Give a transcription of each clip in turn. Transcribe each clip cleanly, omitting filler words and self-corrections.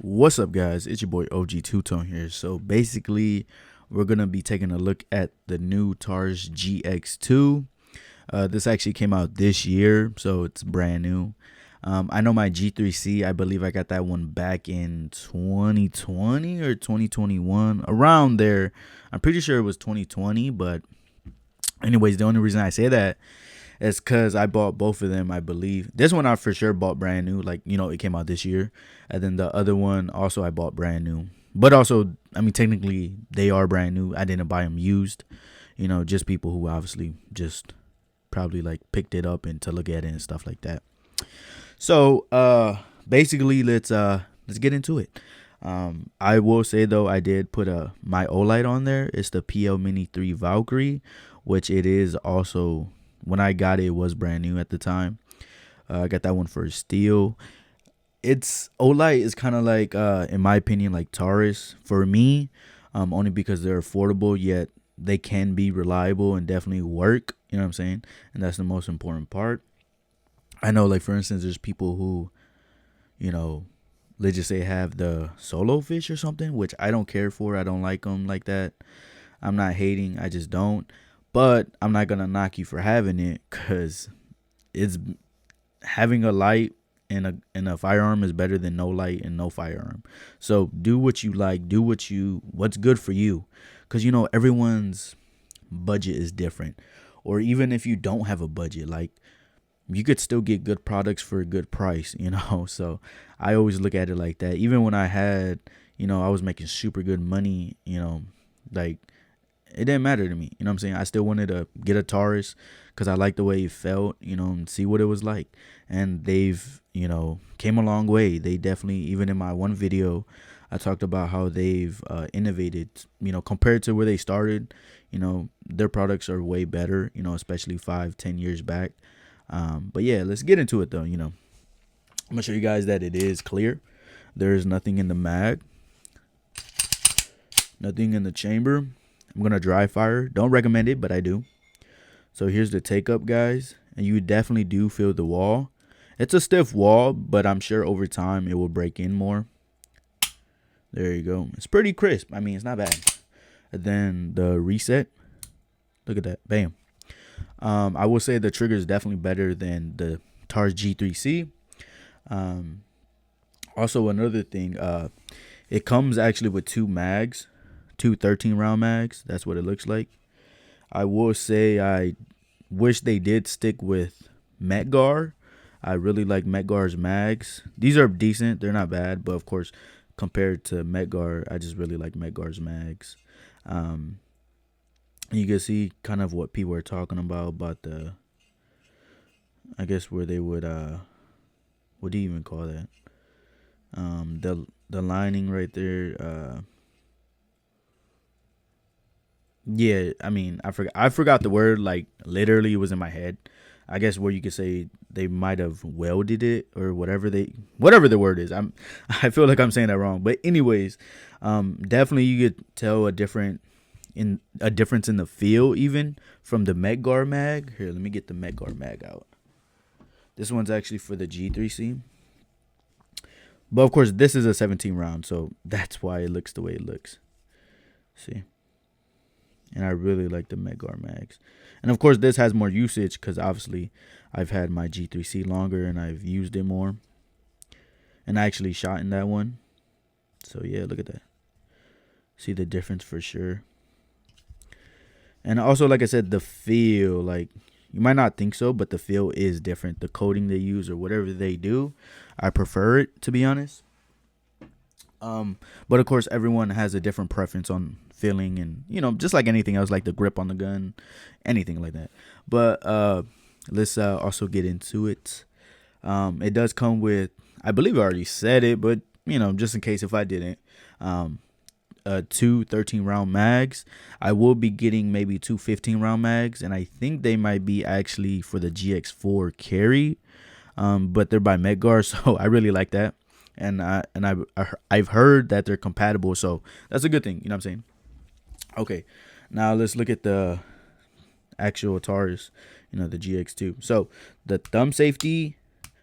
What's up, guys? It's your boy OG Two Tone here. So basically, we're gonna be taking a look at the new Taurus Gx2. This actually came out this year, so it's brand new. I know my G3C. I believe I got that one back in 2020 or 2021, around there. I'm pretty sure it was 2020, but anyways, the only reason I say that is because I bought both of them, I believe. This one I for sure bought brand new, like, it came out this year. And then the other one also I bought brand new. But also, I mean, technically they are brand new. I didn't buy them used. Just people who obviously just probably like picked it up and to look at it and stuff like that. So basically let's get into it. I will say though, I did put my OLED on there. It's the PL Mini 3 Valkyrie, which it is also, when I got it, it was brand new at the time. I got that one for a steal. It's OLED is kind of like, in my opinion, like Taurus for me, only because they're affordable, yet they can be reliable and definitely work. You know what I'm saying? And that's the most important part. I know, like, for instance, there's people who, let's just say have the solo fish or something, which I don't care for. I don't like them like that. I'm not hating. I just don't. But I'm not going to knock you for having it, because it's having a light and a firearm is better than no light and no firearm. So do what you like. Do what's good for you. Because, everyone's budget is different. Or even if you don't have a budget, like, you could still get good products for a good price, So I always look at it like that. Even when I had, I was making super good money, like, it didn't matter to me. You know what I'm saying? I still wanted to get a Taurus because I liked the way it felt, and see what it was like. And they've, came a long way. They definitely, even in my one video, I talked about how they've innovated, compared to where they started. Their products are way better, especially 5-10 years back. But yeah, let's get into it though. I'm gonna show you guys that it is clear. There's nothing in the mag, nothing in the chamber. I'm gonna dry fire. Don't recommend it, but I do. So here's the take up, guys, and you definitely do feel the wall. It's a stiff wall, but I'm sure over time it will break in more. There you go. It's pretty crisp. I mean, it's not bad. And then the reset. Look at that. Bam. I will say the trigger is definitely better than the Taurus G3C. Also, another thing, it comes actually with two mags, two 13-round mags. That's what it looks like. I will say I wish they did stick with Metgar. I really like Metgar's mags. These are decent. They're not bad, but of course, compared to Metgar, I just really like Metgar's mags. You can see kind of what people are talking about the, I guess, where they would, what do you even call that? The lining right there. Yeah, I mean, I forgot the word, like, literally it was in my head. I guess where you could say they might have welded it or whatever the word is. I feel like I'm saying that wrong. But anyways, definitely you could tell a difference in the feel even from the Metgar mag. Here, let me get the Metgar mag out. This one's actually for the G3C. But of course, this is a 17 round, so that's why it looks the way it looks. See? And I really like the Metgar mags. And of course, this has more usage because obviously I've had my G3C longer and I've used it more. And I actually shot in that one. So yeah, look at that. See the difference for sure. And also, like I said, the feel, like, you might not think so, but the feel is different. The coating they use or whatever they do, I prefer it, to be honest. But of course, everyone has a different preference on feeling and, just like anything else, like the grip on the gun, anything like that. But let's also get into it. It does come with, I believe I already said it, but, just in case if I didn't, two 13-round mags. I will be getting maybe two 15-round mags, and I think they might be actually for the GX4 carry, but they're by Metgar, so I really like that. And I've heard that they're compatible, so that's a good thing. You know what I'm saying? Okay, now let's look at the actual Taurus, the GX2. So the thumb safety,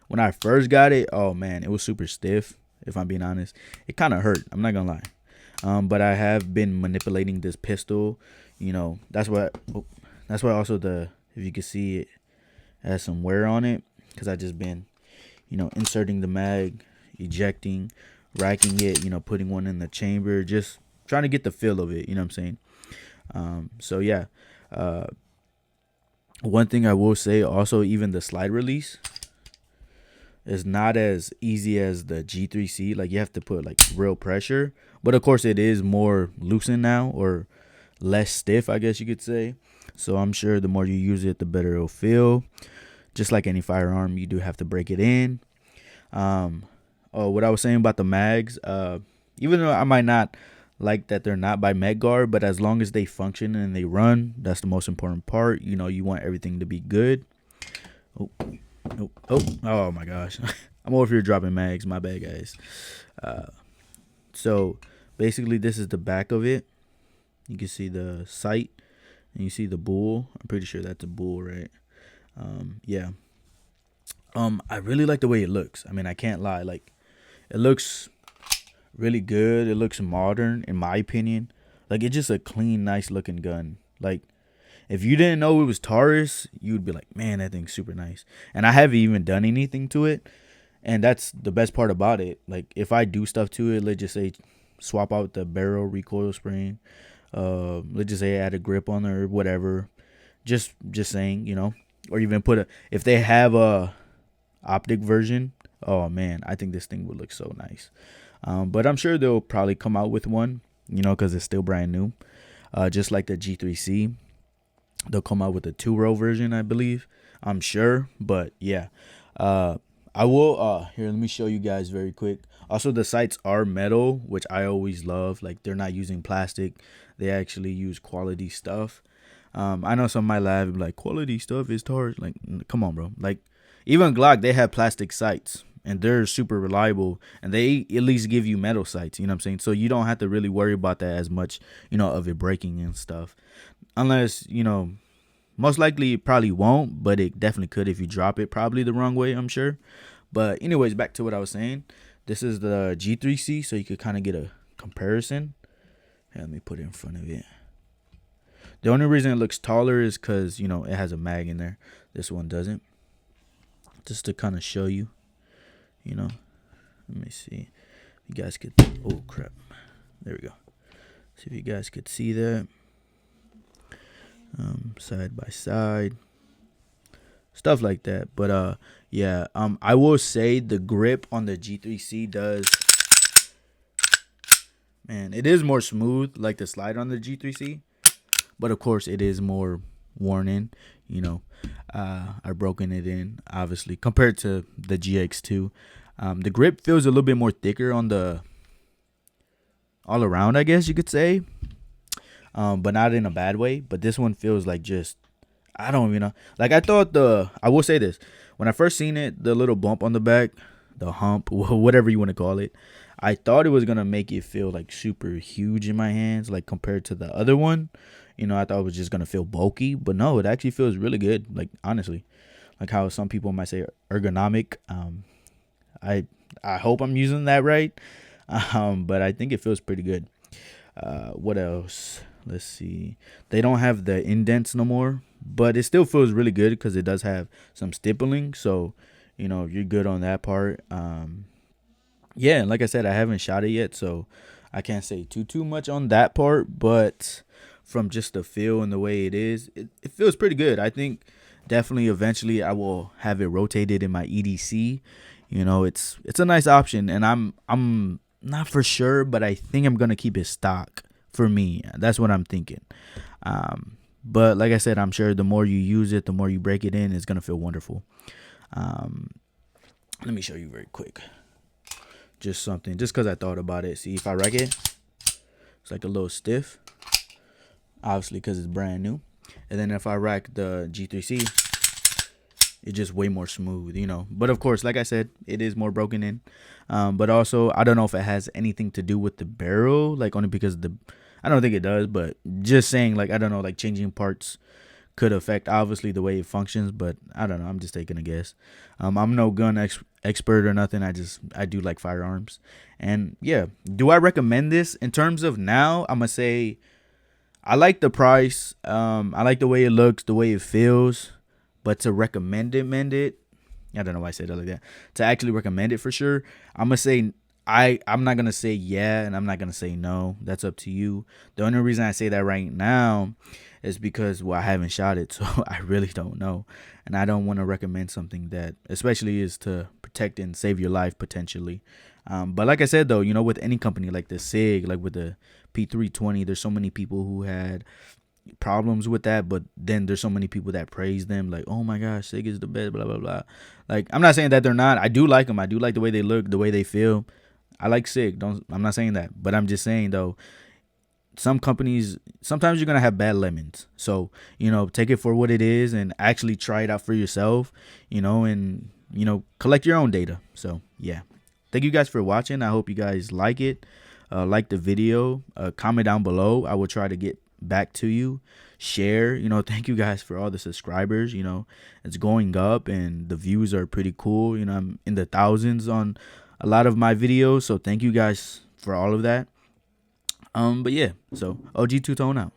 when I first got it, oh man, it was super stiff. if I'm being honest. It kind of hurt. I'm not gonna lie. But I have been manipulating this pistol. You know, that's why. That's why also if you can see it has some wear on it, because I just been, you know, inserting the mag, ejecting, racking it. You know, putting one in the chamber, just trying to get the feel of it. You know what I'm saying? So yeah. One thing I will say also, even the slide release is not as easy as the G3C. Like, you have to put like real pressure, but of course it is more loosened now, or less stiff, I guess you could say. So I'm sure the more you use it, the better it'll feel. Just like any firearm, you do have to break it in. What I was saying about the mags, even though I might not like that they're not by MedGuard, but as long as they function and they run, that's the most important part. You know, you want everything to be good. Oh my gosh. I'm over here dropping mags. My bad, guys. So basically, this is the back of it. You can see the sight, and you see the bull. I'm pretty sure that's a bull, right? Yeah. I really like the way it looks. I mean, I can't lie. Like, it looks really good. It looks modern, in my opinion. Like, it's just a clean, nice looking gun. Like, if you didn't know it was Taurus, you'd be like, man, that thing's super nice. And I haven't even done anything to it, and that's the best part about it. Like, if I do stuff to it, let's just say swap out the barrel recoil spring, let's just say add a grip on there or whatever, just saying, you know, or even if they have a optic version, oh man, I think this thing would look so nice. But I'm sure they'll probably come out with one, you know, because it's still brand new. Just like the G3C, they'll come out with a 2-row version, I believe. I'm sure, but yeah. I will, here, let me show you guys very quick. Also, the sights are metal, which I always love. Like, they're not using plastic. They actually use quality stuff. I know some might laugh and be like, quality stuff is Taurus. Like, come on, bro. Like, even Glock, they have plastic sights, and they're super reliable, and they at least give you metal sights, you know what I'm saying? So you don't have to really worry about that as much, you know, of it breaking and stuff. Unless, you know, most likely it probably won't, but it definitely could if you drop it probably the wrong way, I'm sure. But anyways, back to what I was saying. This is the G3C, so you could kind of get a comparison. Here, let me put it in front of it. The only reason it looks taller is because, you know, it has a mag in there. This one doesn't. Just to kind of show you, you know. Let me see. You guys could, oh crap. There we go. See if you guys could see that. Side by side. Stuff like that. But yeah, I will say the grip on the G3C does, man, it is more smooth, like the slide on the G3C. But of course, it is more worn in, you know. I've broken it in, obviously, compared to the GX2. The grip feels a little bit more thicker on the all around, I guess you could say. But not in a bad way. But this one feels like just, I don't even know. Like, I thought I will say this. When I first seen it, the little bump on the back, the hump, whatever you want to call it, I thought it was going to make it feel like super huge in my hands, like compared to the other one. You know, I thought it was just going to feel bulky, but no, it actually feels really good. Like, honestly, like how some people might say ergonomic. I hope I'm using that right. But I think it feels pretty good. What else? Let's see. They don't have the indents no more, but it still feels really good because it does have some stippling. So, you know, you're good on that part. Yeah, like I said, I haven't shot it yet, so I can't say too much on that part, but from just the feel and the way it is, it feels pretty good. I think definitely eventually I will have it rotated in my EDC. You know, it's a nice option, and I'm not for sure, but I think I'm gonna keep it stock for me. That's what I'm thinking. But like I said, I'm sure the more you use it, the more you break it in, it's gonna feel wonderful. Let me show you very quick. Just something, just because I thought about it. See, if I rack it, it's like a little stiff. Obviously, because it's brand new. And then if I rack the G3C, it's just way more smooth, you know. But of course, like I said, it is more broken in. But also, I don't know if it has anything to do with the barrel, like only because I don't think it does. But just saying, like, I don't know, like changing parts could affect obviously the way it functions, but I don't know. I'm just taking a guess. I'm no gun expert or nothing. I do like firearms, and yeah. Do I recommend this in terms of now? I'm gonna say I like the price. I like the way it looks, the way it feels, but to recommend it, I don't know why I said it like that. To actually recommend it for sure, I'm gonna say I'm not gonna say yeah, and I'm not gonna say no. That's up to you. The only reason I say that right now is because I haven't shot it, so I really don't know, and I don't want to recommend something that, especially, is to protect and save your life potentially. But like I said though, with any company like the SIG, like with the P320, there's so many people who had problems with that, but then there's so many people that praise them, like, oh my gosh, SIG is the best, blah blah blah. Like, I'm not saying that they're not. I do like them. I do like the way they look, the way they feel. I like SIG. I'm not saying that, but I'm just saying though, some companies, sometimes you're gonna have bad lemons. So take it for what it is and actually try it out for yourself. And collect your own data. So yeah, thank you guys for watching. I hope you guys like it. Like the video. Comment down below. I will try to get back to you. Share. Thank you guys for all the subscribers. It's going up and the views are pretty cool. I'm in the thousands on a lot of my videos, so thank you guys for all of that. But yeah, so OG Two Tone out.